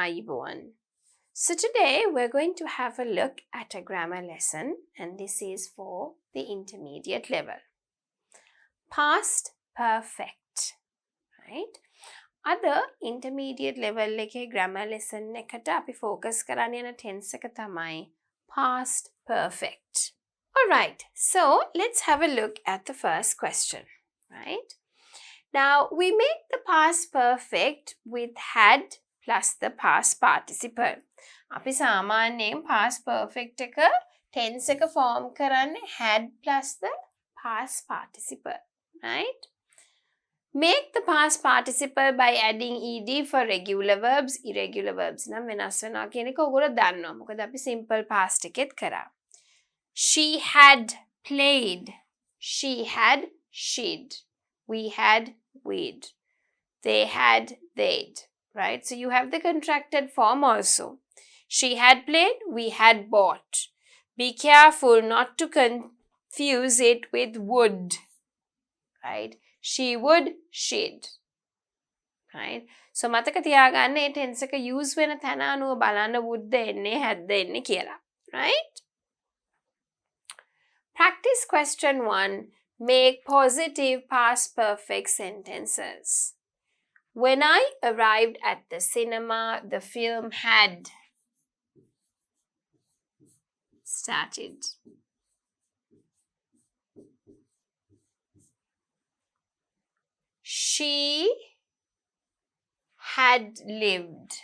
Ayubowan. So today we're going to have a look at a grammar lesson, and this is for the intermediate level. Past perfect, right? Other intermediate level එකේ grammar lesson එකට අපි focus කරන්න යන tense එක තමයි past perfect. Alright, so let's have a look at the first question, right? Now we make the past perfect with had plus the past participle. අපි සාමාන්‍යයෙන් past perfect එක tense එක form කරන්නේ had plus the past participle, right? Make the past participle by adding ed for regular verbs, irregular verbs නම් වෙනස් වෙනවා කියන එක ඔයගොල්ලෝ දන්නවා. මොකද අපි simple past එකෙත් කරා. She had played. She had she'd. We had we'd. They had they'd. Right? So you have the contracted form also. She had played, we had bought. Be careful not to confuse it with would. Right? She would, she'd. Right? So මතක තියාගන්න මේ tense එක use වෙන තැන අනුව බලන්න would ද එන්නේ had ද එන්නේ කියලා. Right? Practice question 1. Make positive past perfect sentences. When I arrived at the cinema, the film had started. She had lived.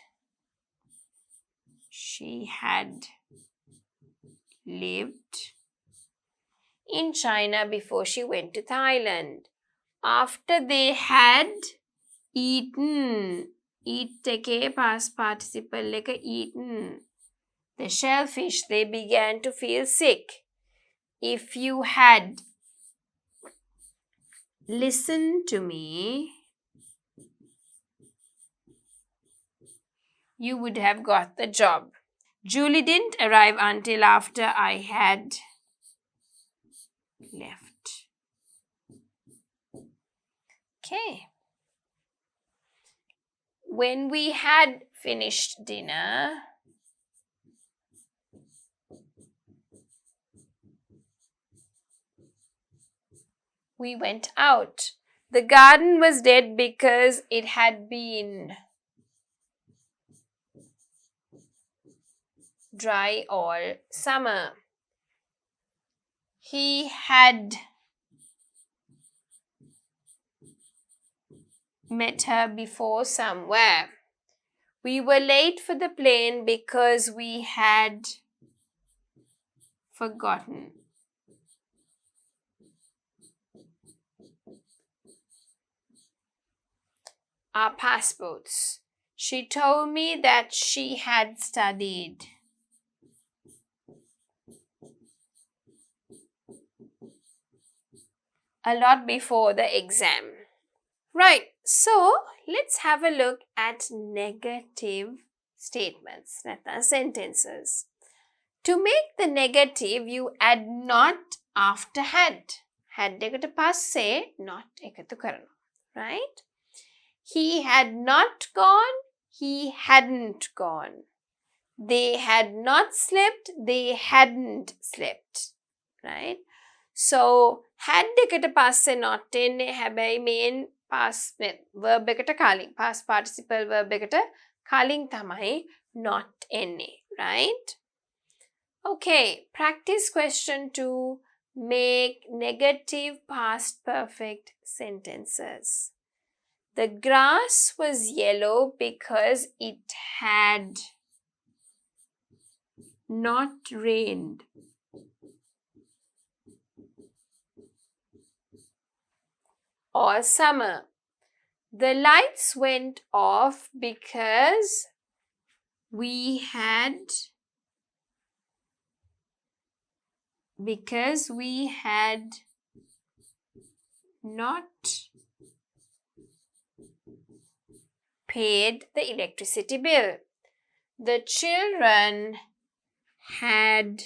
She had lived in China before she went to Thailand. After they had eaten, eat එකේ past participle එක eaten, the shellfish, they began to feel sick. If you had listened to me, you would have got the job. Julie didn't arrive until after I had left. Okay. When we had finished dinner, we went out. The garden was dead because it had been dry all summer. He had met her before somewhere. We were late for the plane because we had forgotten. Our passports. She told me that she had studied a lot before the exam. Right, so let's have a look at negative statements, sentences. To make the negative, you add not after had. Had එකට පස්සේ not එකතු කරනවා. Right? He had not gone, he hadn't gone. They had not slept, they hadn't slept. Right? So, had එකට පස්සේ not එන්නේ හැබැයි main past verb එකට කලින් past participle verb එකට කලින් තමයි not එන්නේ. Right? Okay, practice question 2. Make negative past perfect sentences. The grass was yellow because it had not rained. Or summer. The lights went off because we had not paid the electricity bill. The children had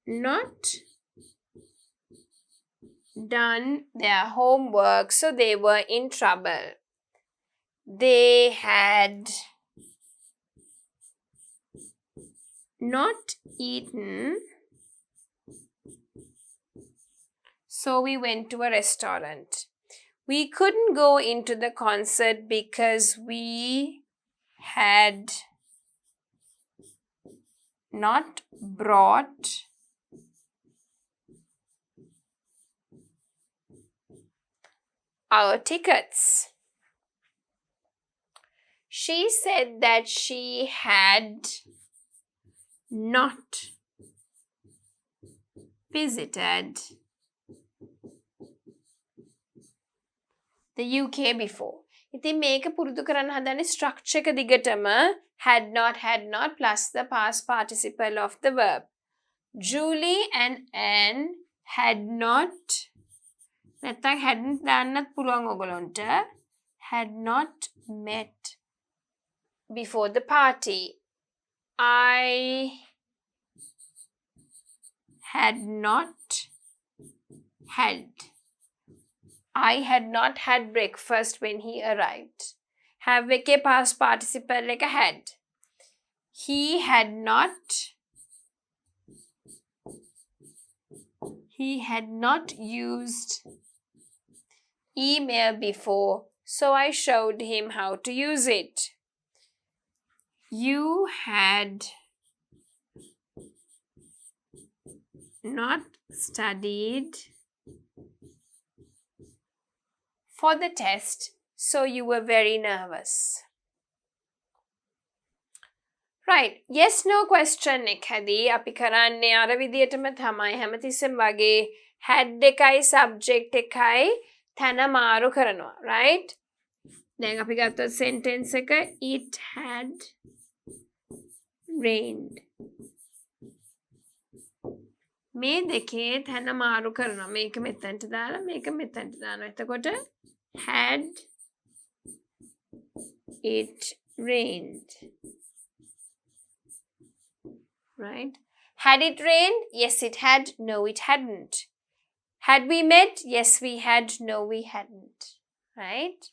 not done their homework, so they were in trouble. They had not eaten, so we went to a restaurant. We couldn't go into the concert because we had not brought our tickets. She said that she had not visited the UK before. ඉතින් මේක පුරුදු කරන්න හදන්නේ structure එක දිගටම had not plus the past participle of the verb. Julie and Anne had not නැත්තම් hadn't දාන්නත් පුළුවන් ඔයගොල්ලන්ට had not met before the party. I had not had breakfast when he arrived. Have එකේ past participle එක had. He had not used email before, so I showed him how to use it. You had not studied for the test, so you were very nervous. Right, yes no question එකදී අපි කරන්නේ අර විදියටම තමයි හැමතිස්සෙම වගේ had එකයි subject එකයි තැන මාරු කරනවා, right? දැන් අපි ගත්තොත් sentence එක it had rained. මේ දෙකේ තැන මාරු කරනවා. මේක මෙතනට දාලා මේක මෙතනට දානවා. එතකොට had it rained. Right? Had it rained? Yes, it had. No, it hadn't. Had we met? Yes, we had. No, we hadn't. Right?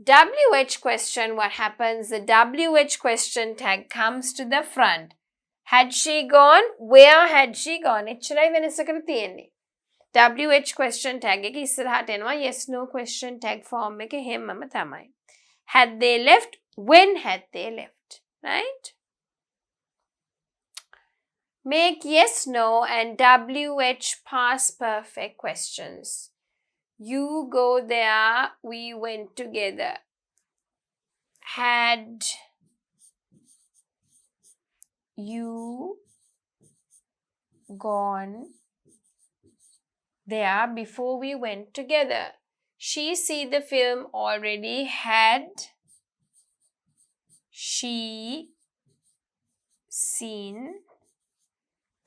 WH question, what happens? The WH question tag comes to the front. Had she gone? Where had she gone? එච්චරයි වෙනසකට තියෙන්නේ. WH question tag එක ඉස්සරහට එනවා. Yes, no question tag form එක හැමම තමයි. Had they left? When had they left? Right? Make yes, no and WH past perfect questions. You go there, we went together. Had you gone there before we went together? She see the film already. Had she seen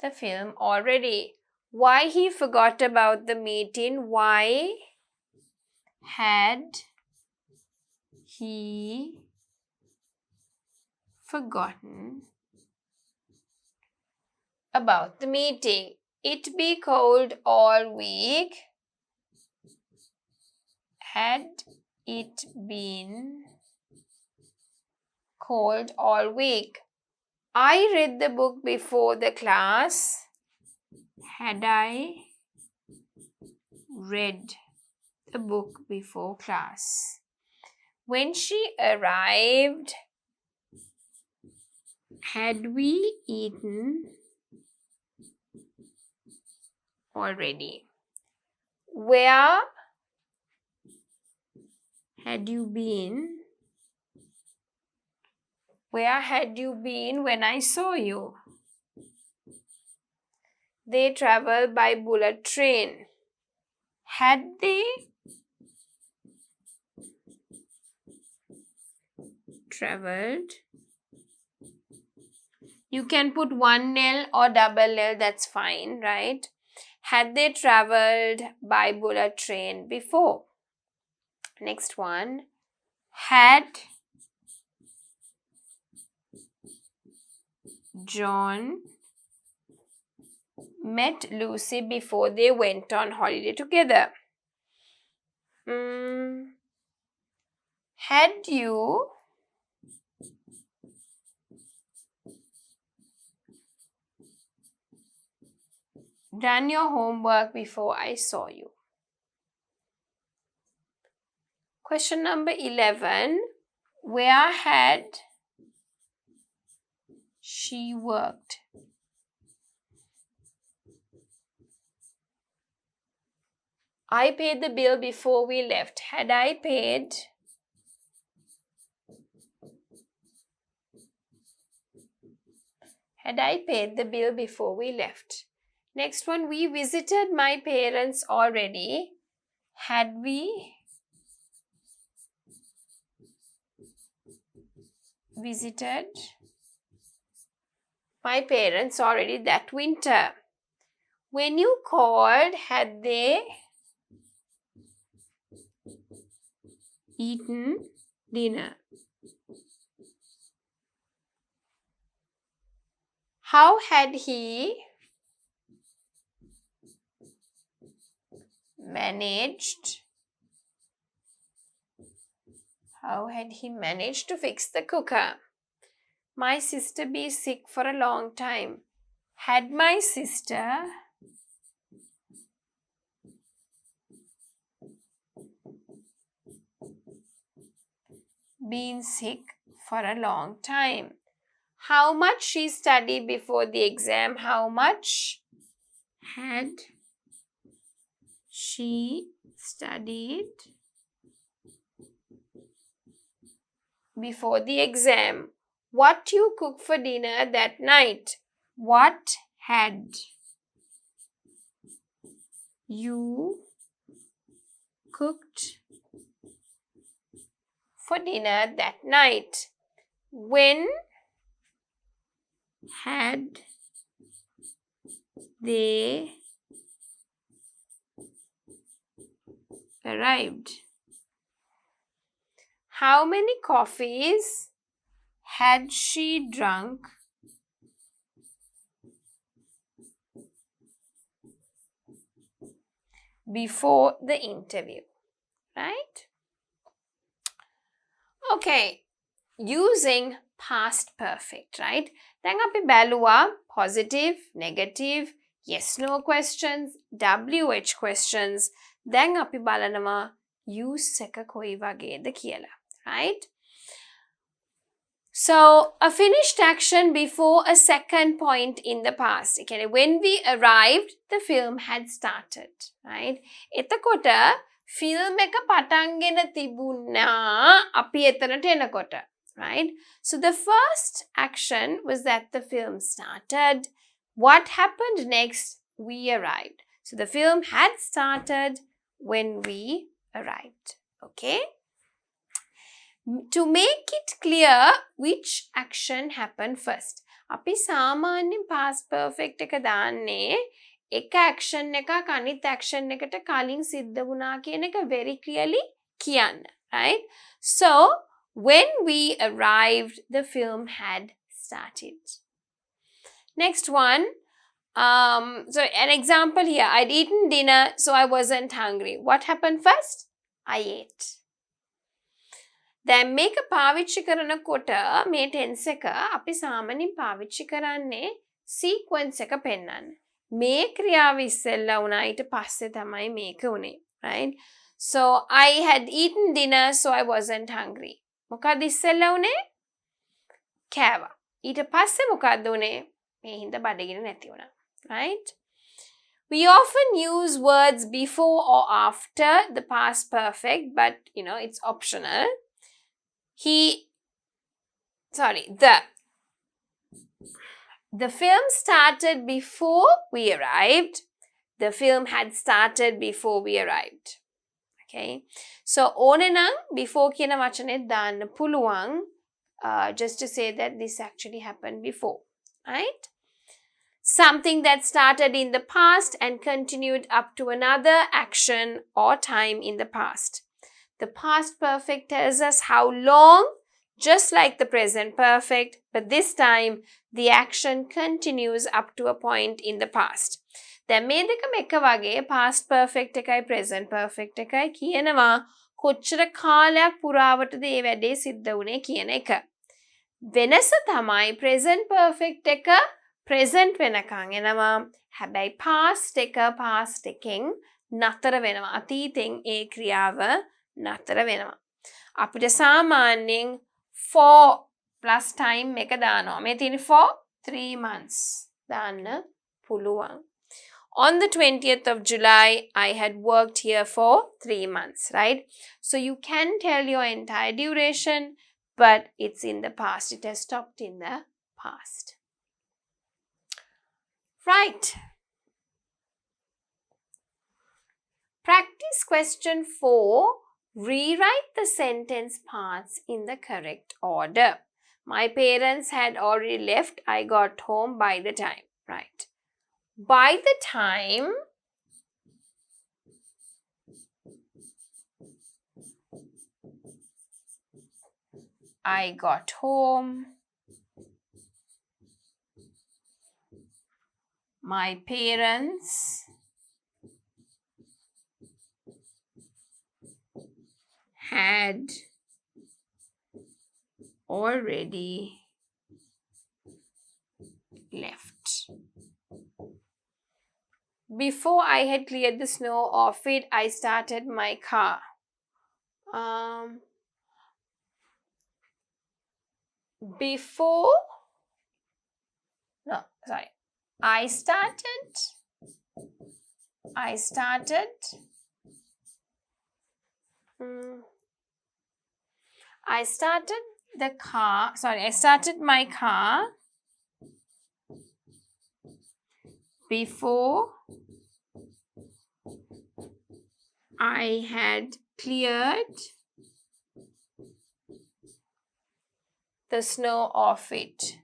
the film already? Why he forgot about the meeting? Why had he forgotten about the meeting? It be cold all week. Had it been cold all week? I read the book before the class. Had I read the book before class? When she arrived, had we eaten already? Where had you been? Where had you been when I saw you? They travel by bullet train. Had they traveled? You can put one L or double L, that's fine, right? Had they traveled by bullet train before? Next one. Had John met Lucy before they went on holiday together? Had you done your homework before I saw you? Question number 11. Where had she worked? I paid the bill before we left. Had I paid the bill before we left? Next one, we visited my parents already. Had we visited my parents already that winter? When you called, had they eaten dinner? How had he managed to fix the cooker? My sister be sick for a long time. Had my sister been sick for a long time? How much she studied before the exam? How much had she studied before the exam? What you cook for dinner that night? What had you cooked for dinner that night? When had they arrived? How many coffees had she drunk before the interview? Right? Okay, using past perfect, right? Then api baluwa positive, negative, yes no questions, WH questions. Then api balanawa use එක කොයි වගේද කියලා, right? So, a finished action before a second point in the past. Okay, when we arrived, the film had started, right? එතකොට film එක පටන්ගෙන තිබුණා අපි එතනට එනකොට, right? So, the first action was that the film started. What happened next? We arrived. So, the film had started when we arrived, okay? To make it clear which action happened first. අපි සාමාන්‍යයෙන් past perfect එක දාන්නේ එක action එකක් අනිත් action එකට කලින් සිද්ධ වුණා කියන එක very clearly කියන්න, right? So, when we arrived, the film had started. Next one. So an example here. I'd eaten dinner, so I wasn't hungry. What happened first? I ate. දැන් මේක පාවිච්චි කරනකොට මේ ටෙන්ස් එක අපි සාමාන්‍යයෙන් පාවිච්චි කරන්නේ සීක්වෙන්ස් එක පෙන්වන්න. මේ ක්‍රියාව ඉස්සෙල්ලා වුණා ඊට පස්සේ තමයි මේක උනේ, right? So I had eaten dinner, so I wasn't hungry. මොකද ඉස්සෙල්ලා උනේ? කෑවා. ඊට පස්සේ මොකද්ද උනේ? මේ හින්දා බඩගින්න නැති වුණා, right? We often use words before or after the past perfect, but it's optional. The film started before we arrived. The film had started before we arrived. Okay. So, ඕනේ නම් before කියන වචනේ දාන්න පුළුවන් just to say that this actually happened before. Right? Something that started in the past and continued up to another action or time in the past. The past perfect tells us how long, just like the present perfect, but this time the action continues up to a point in the past. දැන් මේ දෙකම එක වගේ past perfect එකයි present perfect එකයි කියනවා කොච්චර කාලයක් පුරාවටද ඒ වැඩේ සිද්ධ වුණේ කියන එක. වෙනස තමයි present perfect එක present වෙනකන් එනවා. හැබැයි past එක past එකෙන් නතර වෙනවා. අතීතෙන් ඒ ක්‍රියාව නතර වෙනවා. අපිට සාමාන්‍යයෙන් for plus time එක දානවා. මේ තියෙන for 3 months දාන්න පුළුවන්. On the 20th of July, I had worked here for 3 months, right? So you can tell your entire duration, but it's in the past. It has stopped in the past. Right. Practice question 4. Rewrite the sentence parts in the correct order. My parents had already left. I got home by the time. Right. By the time I got home, my parents had already left. Before I had cleared the snow off it, I started my car. Before, no, sorry. I started my car before I had cleared the snow off it.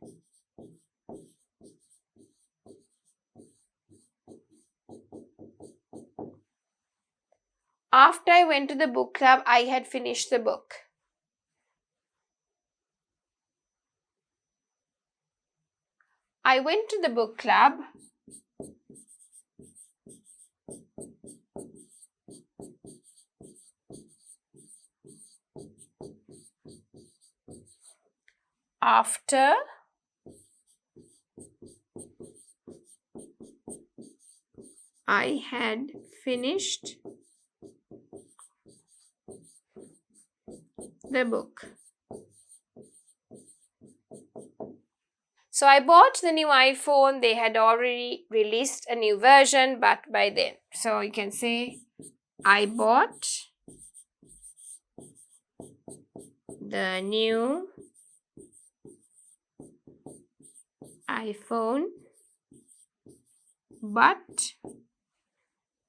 After I went to the book club, I had finished the book. I went to the book club after I had finished the book. So I bought the new iPhone. They had already released a new version, but by then. So you can say, I bought the new iPhone, but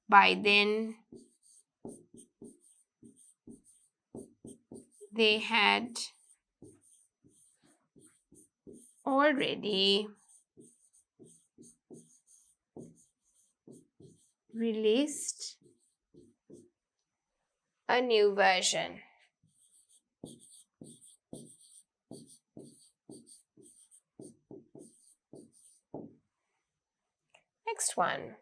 by then they had already released a new version. Next one.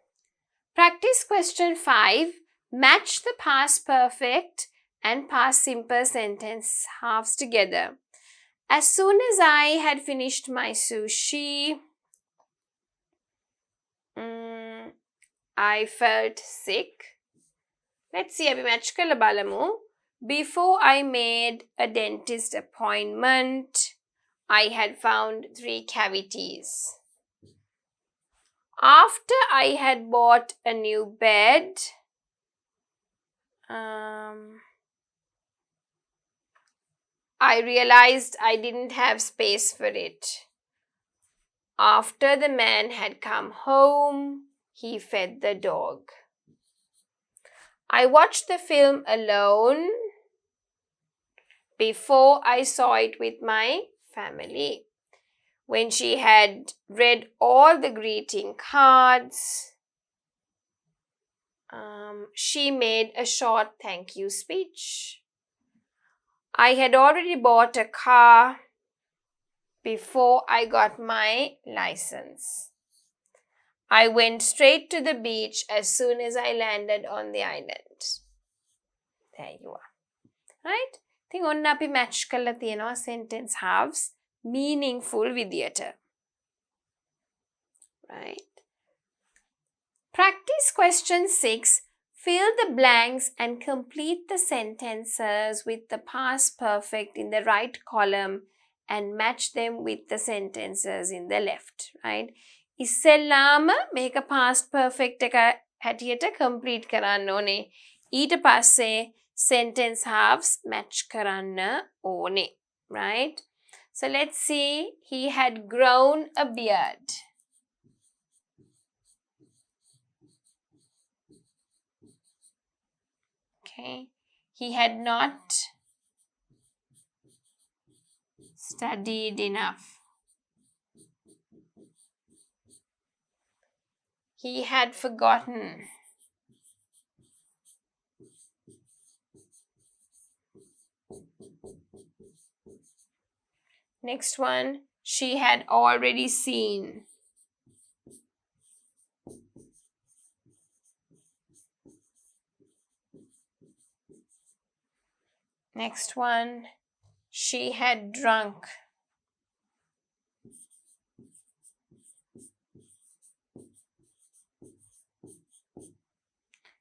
Practice question 5. Match the past perfect and past simple sentence halves together. As soon as I had finished my sushi, I felt sick. Let's see, abhi match karla balamu. Before I made a dentist appointment, I had found 3 cavities. After I had bought a new bed, I realized I didn't have space for it. After the man had come home, he fed the dog. I watched the film alone before I saw it with my family. When she had read all the greeting cards, she made a short thank you speech. I had already bought a car before I got my license. I went straight to the beach as soon as I landed on the island. There you are. right? ඉතින් ඔන්න අපි match කරලා තියෙනවා sentence halves meaningful විදියට. Right? Practice question 6. Fill the blanks and complete the sentences with the past perfect in the right column and match them with the sentences in the left. Right? ඉස්සෙල්ලාම මේක past perfect එක හැටියට complete කරන්න ඕනේ. ඊට පස්සේ sentence halves match කරන්න ඕනේ. Right? So let's see. He had grown a beard. Okay. He had not studied enough. He had forgotten. Next one, she had already seen. Next one, she had drunk.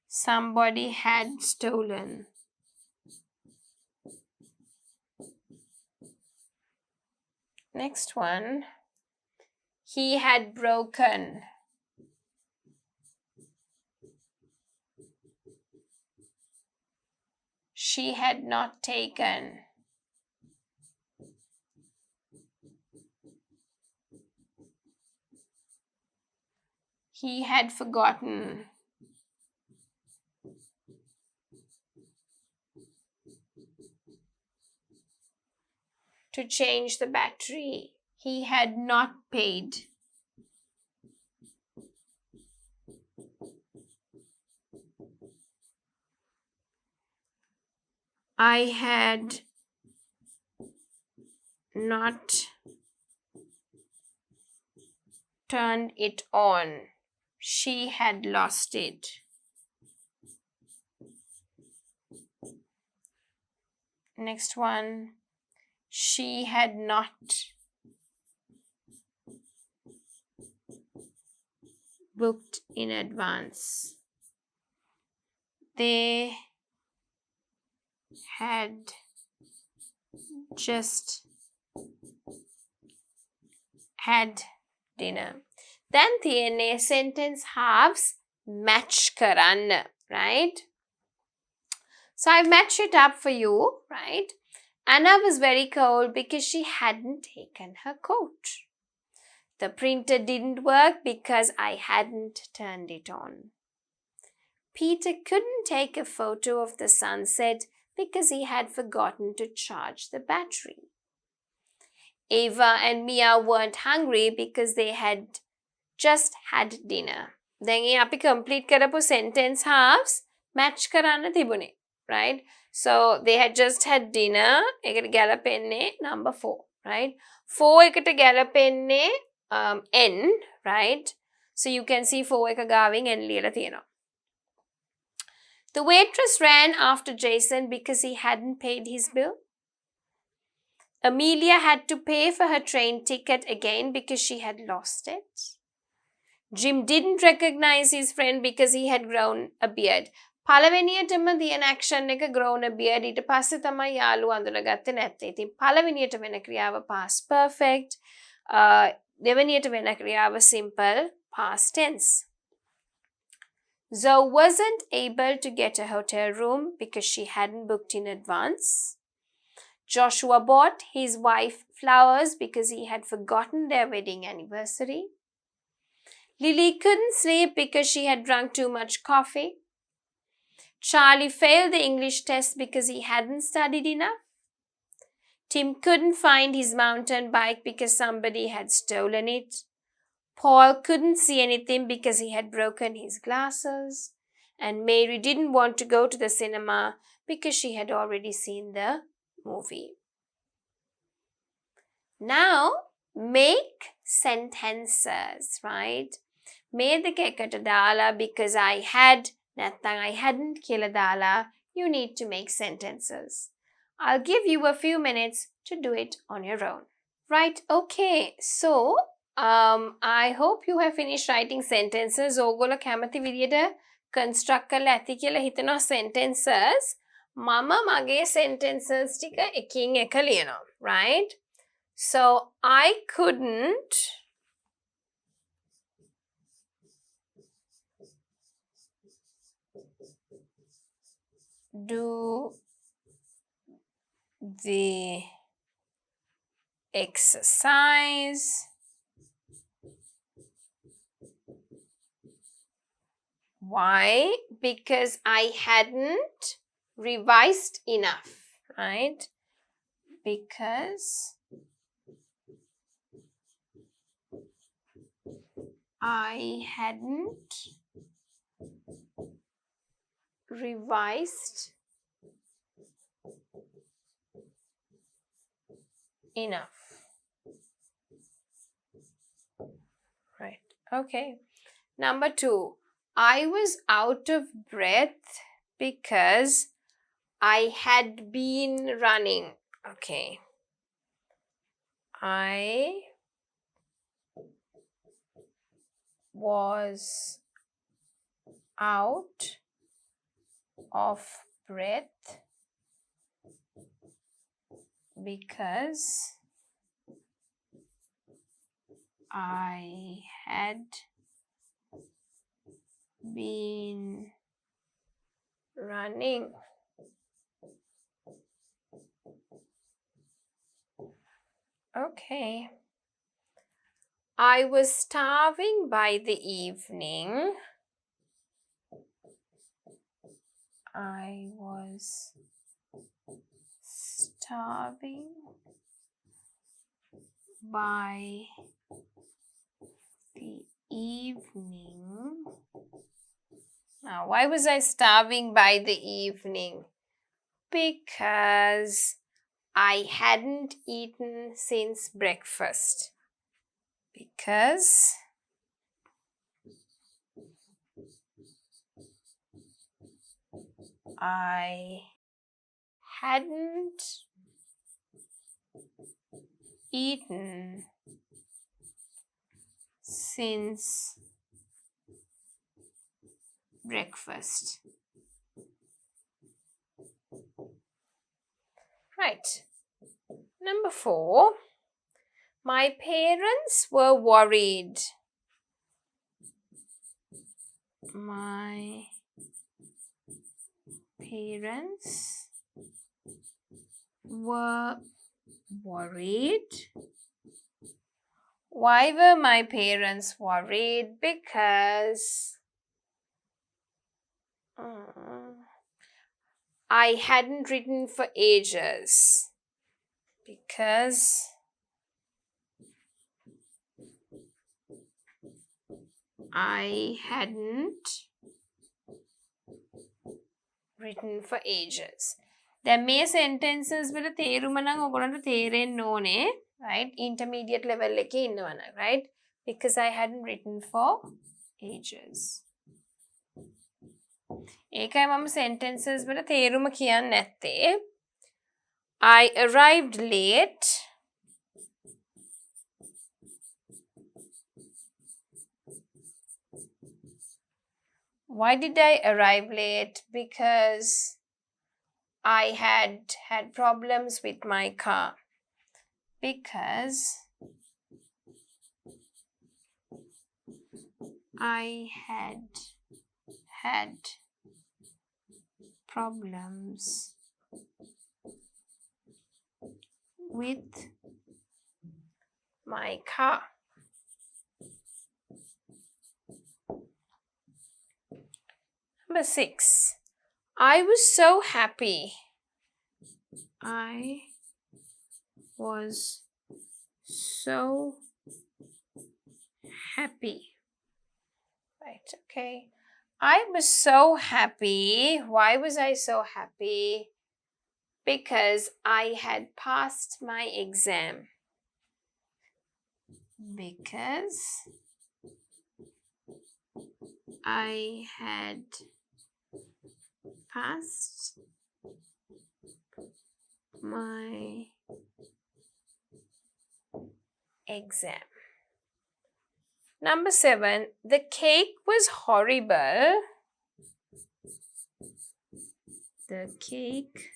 Somebody had stolen. Next one, he had broken. She had not taken. He had forgotten. To change the battery. He had not paid. I had not turned it on. She had lost it. Next one. She had not booked in advance. They had just had dinner. Then තියෙන්නේ sentence halves match කරන්න, right? So I've matched it up for you, right? Anna was very cold because she hadn't taken her coat. The printer didn't work because I hadn't turned it on. Peter couldn't take a photo of the sunset because he had forgotten to charge the battery. Ava and Mia weren't hungry because they had just had dinner. Then අපි complete කරපු sentence halves match කරන්න තිබුණේ, right? So they had just had dinner. එකට ගැලපෙන්නේ number 4, right? 4 එකට ගැලපෙන්නේ N, right? So you can see 4 එක ගාවින් N ලියලා තියෙනවා. The waitress ran after Jason because he hadn't paid his bill. Amelia had to pay for her train ticket again because she had lost it. Jim didn't recognize his friend because he had grown a beard. පළවෙනියටම තියෙන action එක grown a beard. ඊට පස්සේ තමයි යාළුවා අඳුනගත්තේ නැත්තේ. ඉතින් පළවෙනියට වෙන ක්‍රියාව past perfect. දෙවෙනියට වෙන ක්‍රියාව simple past tense. Zoe wasn't able to get a hotel room because she hadn't booked in advance. Joshua bought his wife flowers because he had forgotten their wedding anniversary. Lily couldn't sleep because she had drunk too much coffee. Charlie failed the English test because he hadn't studied enough. Tim couldn't find his mountain bike because somebody had stolen it. Paul couldn't see anything because he had broken his glasses. And Mary didn't want to go to the cinema because she had already seen the movie. Now, make sentences, right? මේ දෙක එකට දාලා because I had නැත්නම් I hadn't කියලා දාලා you need to make sentences. I'll give you a few minutes to do it on your own. Right, okay. So, I hope you have finished writing sentences. ඕගොල්ලෝ කැමති විදියට construct කරලා ඇති කියලා හිතනවා sentences. මම මගේ sentences ටික එකින් එක ලියනවා. Right? So, I couldn't do the exercise why? Because I hadn't revised enough, right? Because I hadn't revised enough. Right, okay. Number 2, I was out of breath because I had been running. Okay. I was out of breath because I had been running. Okay. I was starving by the evening. I was starving by the evening. Now, why was I starving by the evening? Because I hadn't eaten since breakfast. Because I hadn't eaten since breakfast. Right. Number 4. My parents were worried. My parents were worried. Why were my parents worried? Because I hadn't written for ages. Because I hadn't written for ages. දැන් මේ sentences වල තේරුම නම් ඔයගොල්ලන්ට තේරෙන්න ඕනේ, right? Intermediate level එකේ ඉන්නවනම්, right? Because I hadn't written for ages. ඒකයි මම sentences වල තේරුම කියන්නේ නැත්තේ. I arrived late. Why did I arrive late? Because I had problems with my car. Because I had problems with my car. Number 6. I was so happy. I was so happy. Right, okay. I was so happy. Why was I so happy? Because I had passed my exam. Because I had passed my exam. Number 7, the cake was horrible. The cake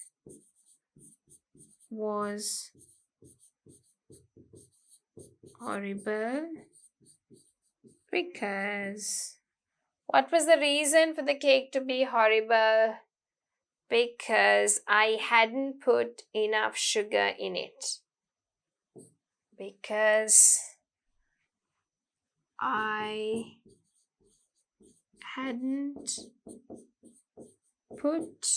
was horrible because, what was the reason for the cake to be horrible? Because I hadn't put enough sugar in it. Because I hadn't put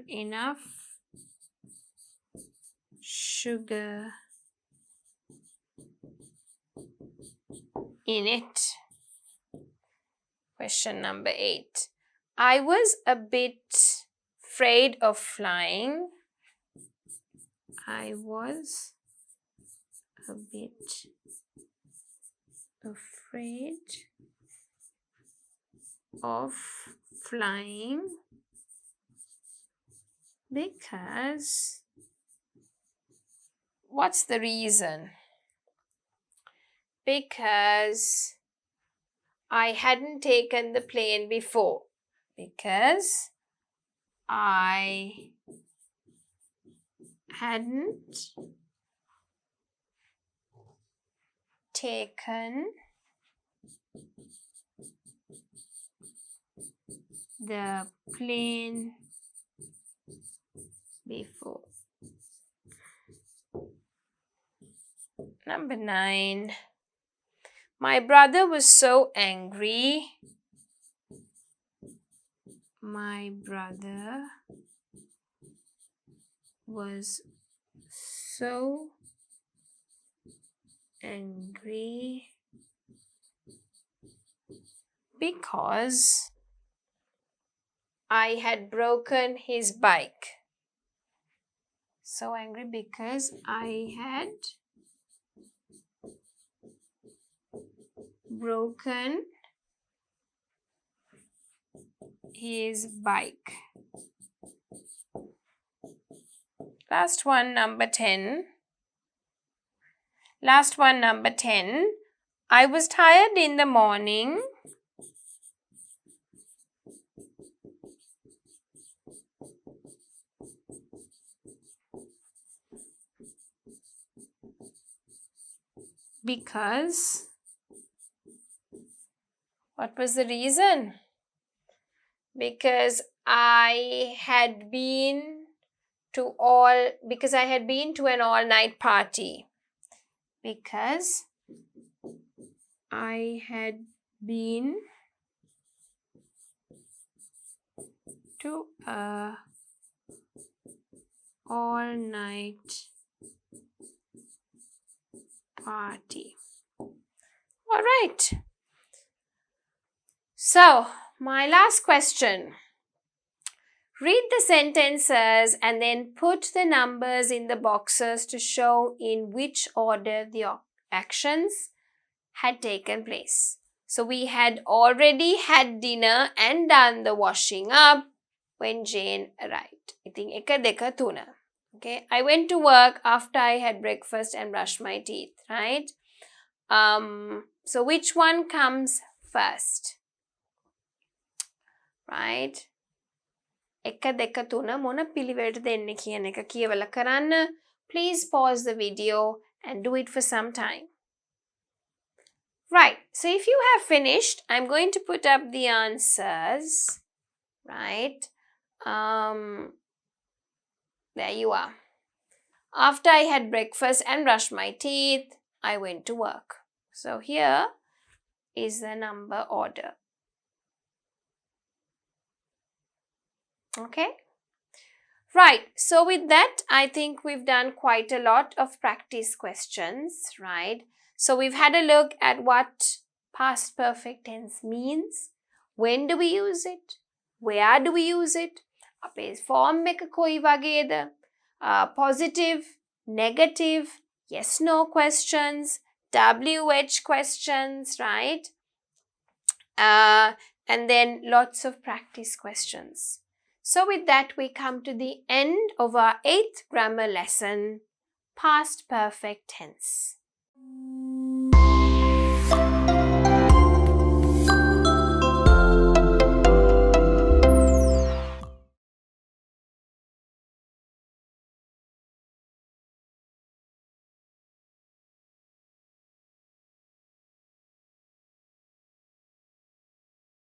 enough sugar in it. Question number 8. I was a bit afraid of flying. I was a bit afraid of flying because, what's the reason? Because I hadn't taken the plane before. Because I hadn't taken the plane before. Number 9. My brother was so angry. My brother was so angry because I had broken his bike. So angry because I had broken his bike. Last one, number 10. I was tired in the morning. Because, what was the reason? Because I had been to an all-night party. Because I had been to a all-night party. All right. So, my last question. Read the sentences and then put the numbers in the boxes to show in which order the actions had taken place. So, we had already had dinner and done the washing up when Jane arrived. ඉතින් 1 2 3. Okay, I went to work after I had breakfast and brushed my teeth, right? So which one comes first? Right? 1 2 3 මොන පිළිවෙලට දෙන්නේ කියන එක කියවලා කරන්න. Please pause the video and do it for some time. Right, so if you have finished, I'm going to put up the answers. Right? There you are. After I had breakfast and brushed my teeth, I went to work. So here is the number order. Okay? Right, so with that, I think we've done quite a lot of practice questions, right? So we've had a look at what past perfect tense means. When do we use it? Where do we use it? අපේ form එක කොයි වගේද? Positive, negative, yes no questions, WH questions, right? And then lots of practice questions. So with that, we come to the end of our 8th grammar lesson, past perfect tense.